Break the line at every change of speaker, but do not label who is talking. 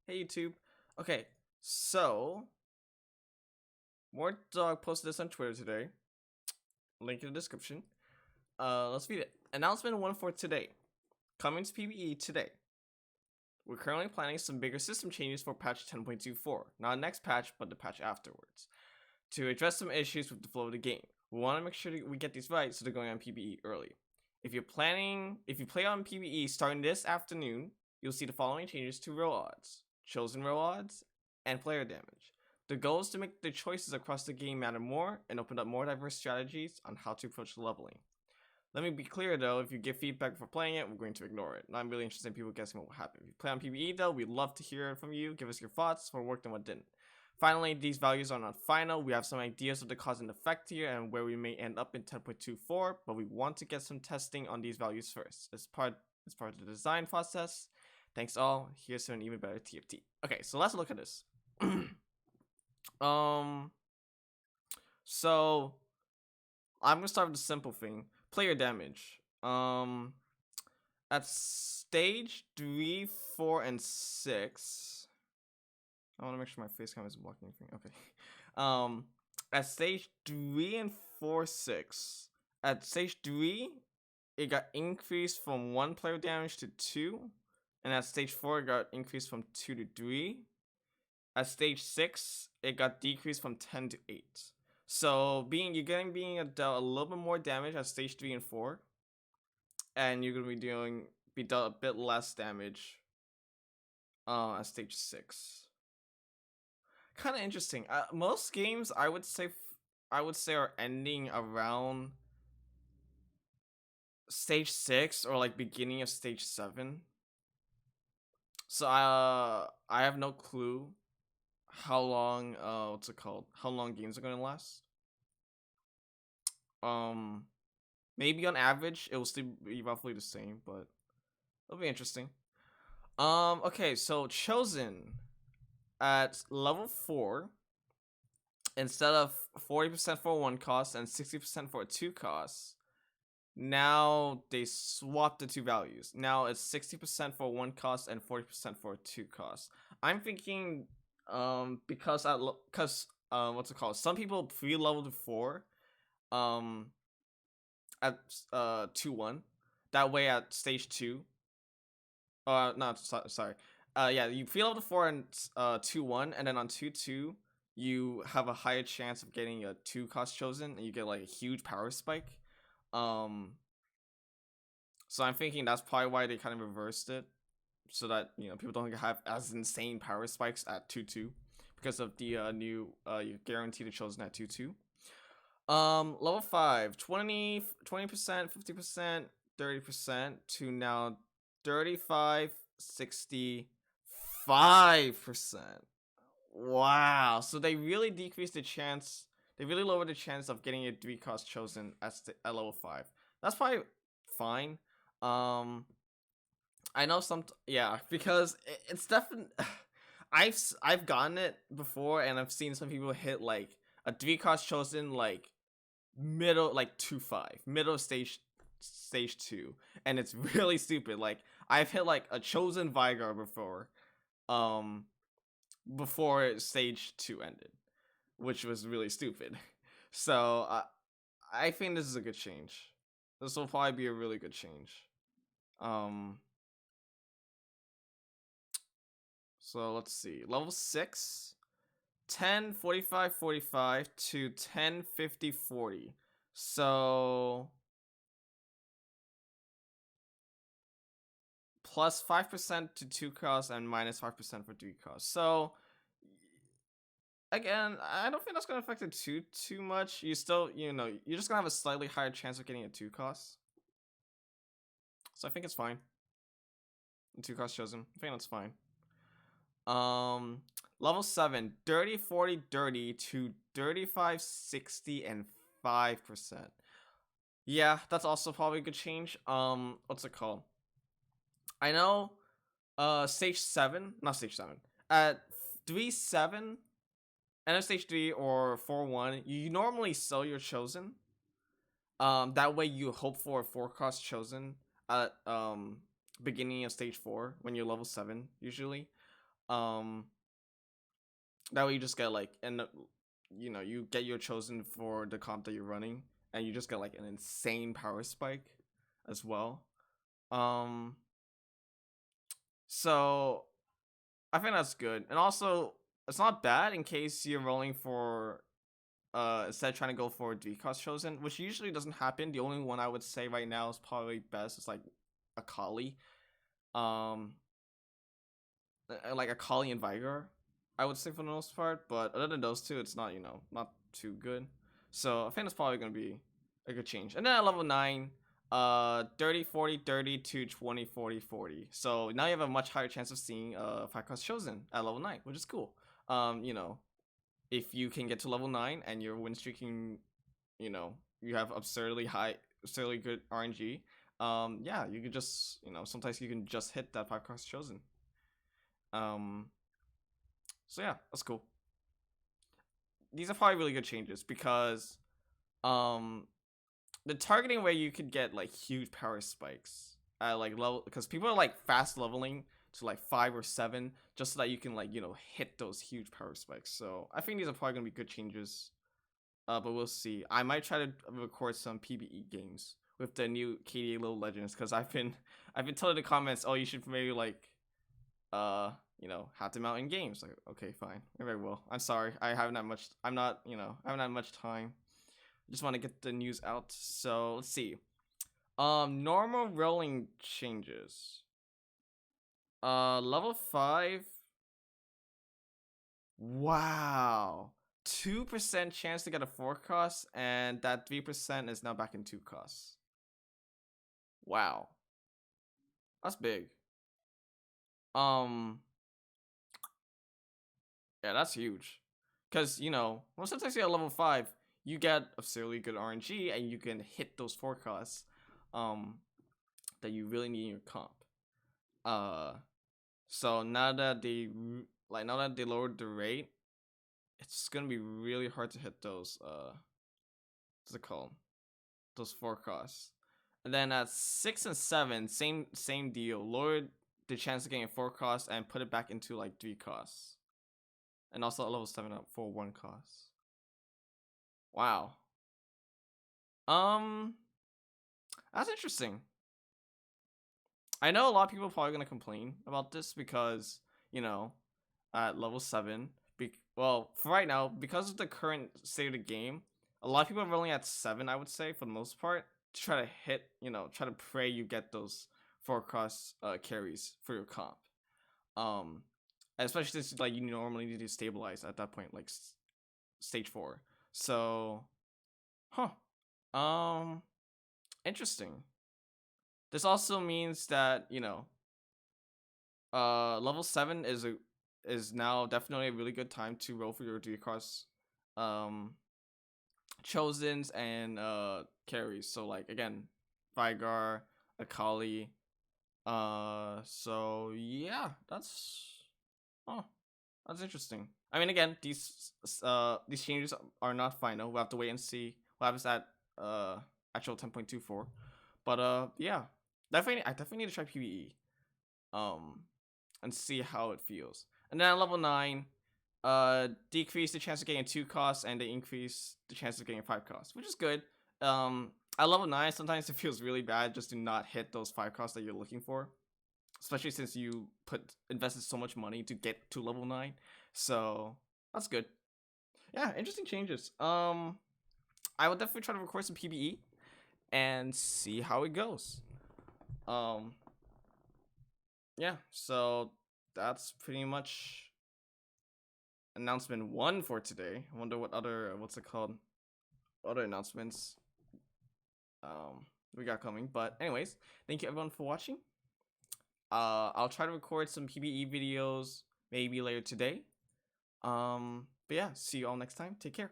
Hey YouTube. Okay, so more dog posted this on Twitter today. Link in the description. Let's read it. Announcement 1 for today. Coming to PBE today. We're currently planning some bigger system changes for patch 10.24. Not the next patch, but the patch afterwards. To address some issues with the flow of the game. We want to make sure that we get these right so they're going on PBE early. If you play on PBE starting this afternoon, you'll see the following changes to roll odds, chosen roll odds, and player damage. The goal is to make the choices across the game matter more and open up more diverse strategies on how to approach leveling. Let me be clear though, if you give feedback for playing it, we're going to ignore it. I'm really interested in people guessing what will happen. If you play on PBE though, we'd love to hear from you. Give us your thoughts, what worked and what didn't. Finally, these values are not final. We have some ideas of the cause and effect here and where we may end up in 10.24, but we want to get some testing on these values first. As part of the design process. Thanks all. Here's to an even better TFT. Okay, so let's look at this. So I'm gonna start with the simple thing. Player damage. At stage 3, 4, and 6. I want to make sure my face cam isn't blocking anything. Okay. At stage 3 and 4, 6. At stage 3, it got increased from 1 player damage to 2. And at stage 4, it got increased from 2 to 3. At stage 6, it got decreased from 10 to 8. So you're getting dealt a little bit more damage at stage 3 and 4. And you're gonna be dealt a bit less damage at stage 6. Kind of interesting. Most games I would say are ending around stage 6 or like beginning of stage 7. So I have no clue how long how long games are gonna last. Maybe on average it will still be roughly the same, but it'll be interesting. Okay, so chosen at level 4, instead of 40% for 1 cost and 60% for a 2 cost, now they swapped the two values. Now it's 60% for 1 cost and 40% for a 2 cost. I'm thinking because what's it called? Some people pre-leveled to 4 at 2-1. That way at stage 2. No, sorry. Yeah, you pre-level to 4 and 2-1, and then on 2-2 you have a higher chance of getting a 2 cost chosen, and you get like a huge power spike. So I'm thinking that's probably why they kind of reversed it, so that people don't have as insane power spikes at 2-2 because of the new you guarantee the chosen at 2-2. Level 5, 20%, 50%, 30% to now 35, 60, 5%. Wow. So they really decreased the chance. They really lowered the chance of getting a 3 cost chosen at level 5. That's probably fine. I know because it's definitely I've gotten it before, and I've seen some people hit like a 3 cost chosen like middle, like 2-5, middle of stage 2, and it's really stupid. Like I've hit like a chosen Vigar before stage 2 ended, which was really stupid. So I think this is a good change. This will probably be a really good change. So let's see. Level 6, 10, 45, 45 to 10, 50, 40. So plus 5% to 2 costs and minus 5% for 3 costs. So again, I don't think that's gonna affect it too much. You still, you're just gonna have a slightly higher chance of getting a 2 cost. So I think it's fine. 2 cost chosen. I think that's fine. Level 7, 30, 40, 30 to 35, 60, and 5%. Yeah, that's also probably a good change. What's it called? I know stage 7, not stage 7. At 3-7, end of stage 3 or 4-1, you normally sell your chosen. That way you hope for a 4 cost chosen at beginning of stage 4 when you're level 7 usually. Um, that way you just get like, and you know, you get your chosen for the comp that you're running, and you just get like an insane power spike as well. Um, so I think that's good, and also it's not bad in case you're rolling for instead of trying to go for D cost chosen, which usually doesn't happen. The only one I would say right now is probably best is like a Kali. Um, like a Kali and Vigar, I would say for the most part. But other than those two, it's not, you know, not too good. So I think it's probably gonna be a good change. And then at level 9, 30 40 30 to 20 40 40. So now you have a much higher chance of seeing 5 cost chosen at level 9, which is cool. You know, if you can get to level 9 and you're win streaking, you know, you have absurdly good RNG. Yeah, you can just, you know, sometimes you can just hit that 5 cost chosen. Um, so yeah, that's cool. These are probably really good changes because um the targeting where you could get like huge power spikes at like level, because people are like fast leveling to like 5 or 7 just so that you can, like, you know, hit those huge power spikes. So I think these are probably gonna be good changes. But we'll see. I might try to record some PBE games with the new KDA Little Legends, because I've been telling the comments, oh, you should maybe like you know, have them out in games. Like, okay, fine, maybe I will. I'm sorry, I haven't had much. I'm not, you know, I haven't had much time. I just want to get the news out. So let's see. Normal rolling changes. Level 5. Wow. 2% chance to get a 4 cost, and that 3% is now back in 2 costs. Wow. That's big. Yeah, that's huge. Cause, you know, well, sometimes you at level 5, you get absurdly good RNG and you can hit those 4 costs that you really need in your comp. So now that they lowered the rate, it's gonna be really hard to hit those what's it called? Those 4 costs. And then at 6 and 7, same deal. Lowered the chance of getting 4 costs and put it back into like 3 costs. And also at level 7 up for 1 cost. Wow. That's interesting. I know a lot of people are probably gonna complain about this because, you know, at level 7, well, for right now, because of the current state of the game, a lot of people are rolling at 7, I would say, for the most part, to try to hit, you know, try to pray you get those 4 cross carries for your comp. Especially since, like, you normally need to stabilize at that point, like stage 4. So, interesting. This also means that, you know, level 7 is now definitely a really good time to roll for your D-Cross chosens and carries. So like, again, Vigar, Akali. So yeah, that's that's interesting. I mean, again, these changes are not final. We'll have to wait and see what happens at actual 10.24. But yeah, I definitely need to try PBE and see how it feels. And then at level 9, decrease the chance of getting 2 costs, and they increase the chance of getting 5 costs, which is good. At level 9, sometimes it feels really bad just to not hit those 5 costs that you're looking for, especially since you invested so much money to get to level 9. So that's good. Yeah, interesting changes. I will definitely try to record some PBE and see how it goes. Yeah, so that's pretty much announcement 1 for today. I wonder what other other announcements we got coming. But anyways, thank you everyone for watching. I'll try to record some PBE videos maybe later today. But yeah, see you all next time. Take care.